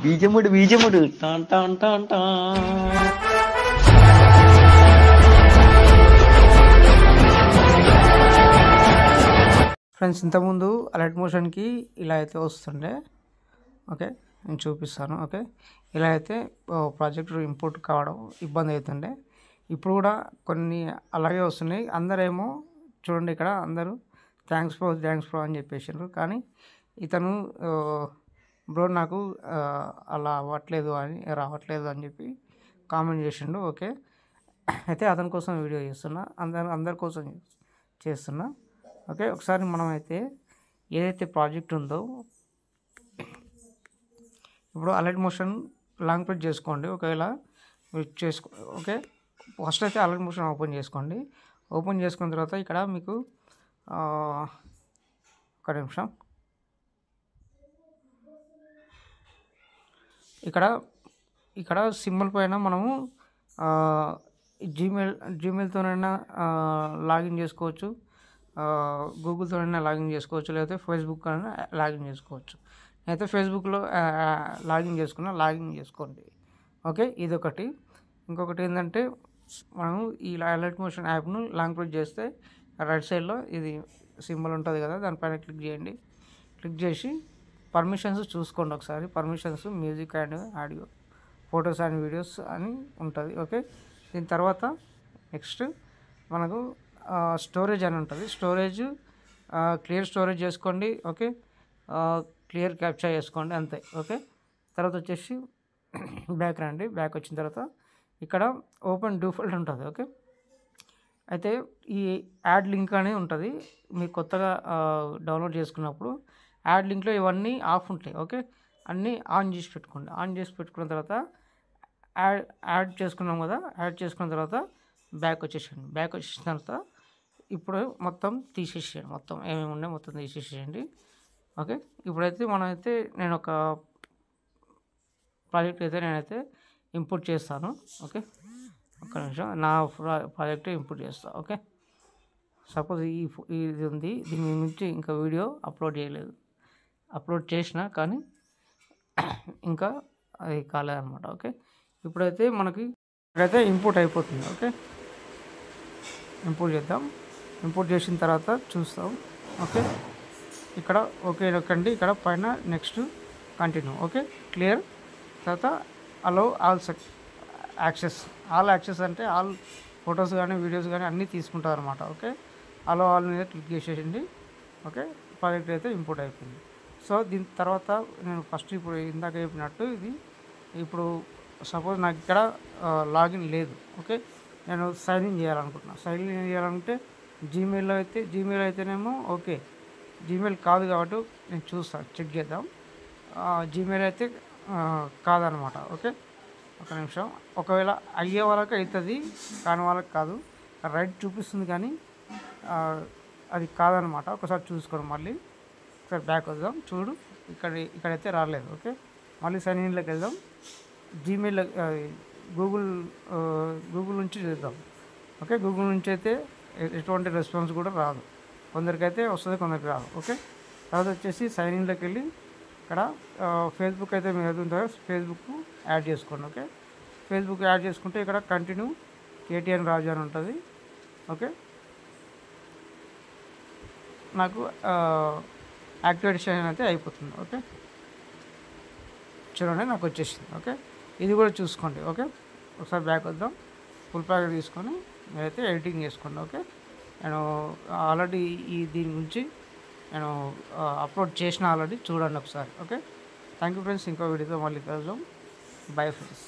బీజముడు బీజముడు టాన్ టాన్ టాన్ టాన్. ఫ్రెండ్స్, ఇంతకుముందు అలర్ట్ మోషన్కి ఇలా అయితే వస్తుండే. ఓకే, నేను చూపిస్తాను. ఓకే, ఇలా అయితే ప్రాజెక్ట్ ఇంపోర్ట్ కావడం ఇబ్బంది అవుతుండే. ఇప్పుడు కూడా కొన్ని అలాగే వస్తున్నాయి. అందరేమో చూడండి, ఇక్కడ అందరూ థ్యాంక్స్ బ్రో అని చెప్పేసారు. కానీ ఇతను బ్రో నాకు అలా రావట్లేదు అని చెప్పి కామెంట్ చేసిండు. ఓకే, అయితే అతని కోసం వీడియో చేస్తున్నా, అందరి కోసం చేస్తున్నా. ఓకే, ఒకసారి మనం అయితే ఏదైతే ప్రాజెక్ట్ ఉందో, ఇప్పుడు అలర్ట్ మోషన్ లాంగ్ ప్రెస్ చేసుకోండి. ఒకవేళ ఓకే, ఫస్ట్ అయితే అలర్ట్ మోషన్ ఓపెన్ చేసుకోండి. ఓపెన్ చేసుకున్న తర్వాత ఇక్కడ మీకు ఒక నిమిషం, ఇక్కడ సింబల్ పైన మనము జీమెయిల్తోనైనా లాగిన్ చేసుకోవచ్చు, గూగుల్తోనైనా లాగిన్ చేసుకోవచ్చు, లేకపోతే ఫేస్బుక్ అయినా లాగిన్ చేసుకోవచ్చు. అయితే ఫేస్బుక్లో లాగిన్ చేసుకోండి. ఓకే, ఇదొకటి. ఇంకొకటి ఏంటంటే, మనం ఈ అలర్ట్ మోషన్ యాప్ను లాంగ్ ప్రెస్ చేస్తే రైట్ సైడ్లో ఇది సింబల్ ఉంటుంది కదా, దానిపైన క్లిక్ చేయండి. క్లిక్ చేసి పర్మిషన్స్ చూసుకోండి ఒకసారి. Permissions music and audio, photos and videos అని ఉంటుంది. ఓకే, దీని తర్వాత నెక్స్ట్ మనకు స్టోరేజ్ అని ఉంటుంది. క్లియర్ స్టోరేజ్ చేసుకోండి. ఓకే, క్లియర్ క్యాప్చర్ చేసుకోండి, అంతే. ఓకే, తర్వాత వచ్చేసి బ్యాక్ రండి. బ్యాక్ వచ్చిన తర్వాత ఇక్కడ ఓపెన్ డిఫాల్ట్ ఉంటుంది. ఓకే, అయితే ఈ యాడ్ లింక్ అనేది ఉంటుంది. మీకు కొత్తగా డౌన్లోడ్ చేసుకున్నప్పుడు యాడ్ లింక్లో ఇవన్నీ ఆఫ్ ఉంటాయి. ఓకే, అన్నీ ఆన్ చేసి పెట్టుకోండి. ఆన్ చేసి పెట్టుకున్న తర్వాత యాడ్ చేసుకున్నాం కదా, యాడ్ చేసుకున్న తర్వాత బ్యాక్ వచ్చేసేయండి. బ్యాక్ వచ్చేసిన తర్వాత ఇప్పుడు మొత్తం తీసేసేయండి. మొత్తం ఏమేమి ఉన్నాయో మొత్తం తీసేసేయండి. ఓకే, ఇప్పుడైతే నేను ఒక ప్రాజెక్ట్ అయితే నేనైతే ఇంపోర్ట్ చేస్తాను. ఓకే, ఒక్క నిమిషం, నా ప్రాజెక్ట్ ఇంపోర్ట్ చేస్తాను. ఓకే, సపోజ్ ఇది ఉంది, దీని నుంచి ఇంకా వీడియో అప్లోడ్ చేయలేదు. అప్లోడ్ చేసిన కానీ ఇంకా అది కాలేదన్నమాట. ఓకే, ఇప్పుడైతే మనకి ఇక్కడైతే ఇంపోర్ట్ అయిపోతుంది. ఓకే, ఇంపోర్ట్ చేద్దాం. ఇంపోర్ట్ చేసిన తర్వాత చూస్తాం. ఓకే, ఇక్కడ ఓకే నొక్కండి. ఇక్కడ పైన నెక్స్ట్ కంటిన్యూ. Okay, clear. తర్వాత అలో ఆల్ యాక్సెస్ అంటే ఆల్ ఫొటోస్ కానీ వీడియోస్ కానీ అన్నీ తీసుకుంటారు అనమాట. ఓకే, అలో ఆల్ మీద క్లిక్ చేసేయండి. ఓకే, ప్రాజెక్ట్ అయితే ఇంపోర్ట్ అయిపోయింది. సో దీని తర్వాత నేను ఫస్ట్ ఇప్పుడు ఇందాక చెప్పినట్టు ఇది ఇప్పుడు సపోజ్ నాకు ఇక్కడ లాగిన్ లేదు. ఓకే, నేను సైన్ ఇన్ చేయాలనుకుంటే జీమెయిల్ అయితేనేమో ఓకే, జీమెయిల్ కాదు కాబట్టి నేను చెక్ చేద్దాం. జీమెయిల్ అయితే కాదనమాట. ఓకే, ఒక నిమిషం. ఒకవేళ అయ్యే వాళ్ళకి అవుతుంది, కాని వాళ్ళకి కాదు. రైట్ చూపిస్తుంది కానీ అది కాదనమాట. ఒకసారి చూసుకోండి. మళ్ళీ ఒకసారి బ్యాక్ వద్దాం. చూడు, ఇక్కడైతే రాలేదు. ఓకే, మళ్ళీ సైన్ ఇన్లోకి వెళ్దాం. జీమెయిల్ గూగుల్ నుంచి చేద్దాం. ఓకే, గూగుల్ నుంచి అయితే ఎటువంటి రెస్పాన్స్ కూడా రాదు. కొందరికైతే వస్తుంది, కొందరికి రాదు. ఓకే, తర్వాత వచ్చేసి సైన్ ఇన్లోకి వెళ్ళి ఇక్కడ ఫేస్బుక్ అయితే మీరు ఏది ఉంటుందో ఫేస్బుక్ యాడ్ చేసుకోండి. ఓకే, ఫేస్బుక్ యాడ్ చేసుకుంటే ఇక్కడ కంటిన్యూ KTN రాజు అని ఉంటుంది. ఓకే, నాకు యాక్టివేషన్ అయితే అయిపోతుంది. ఓకే, చూడండి, నాకు వచ్చేసింది. ఓకే, ఇది కూడా చూసుకోండి. ఓకే, ఒకసారి బ్యాక్ వద్దాం. ఫుల్ ప్యాకెట్ తీసుకొని మీరైతే ఎడిటింగ్ చేసుకోండి. ఓకే, నేను ఆల్రెడీ దీని గురించి నేను అప్లోడ్ చేసిన ఆల్రెడీ, చూడండి ఒకసారి. Okay, thank you friends. ఇంకో వీడియోతో మళ్ళీ కలుద్దాం. Bye friends.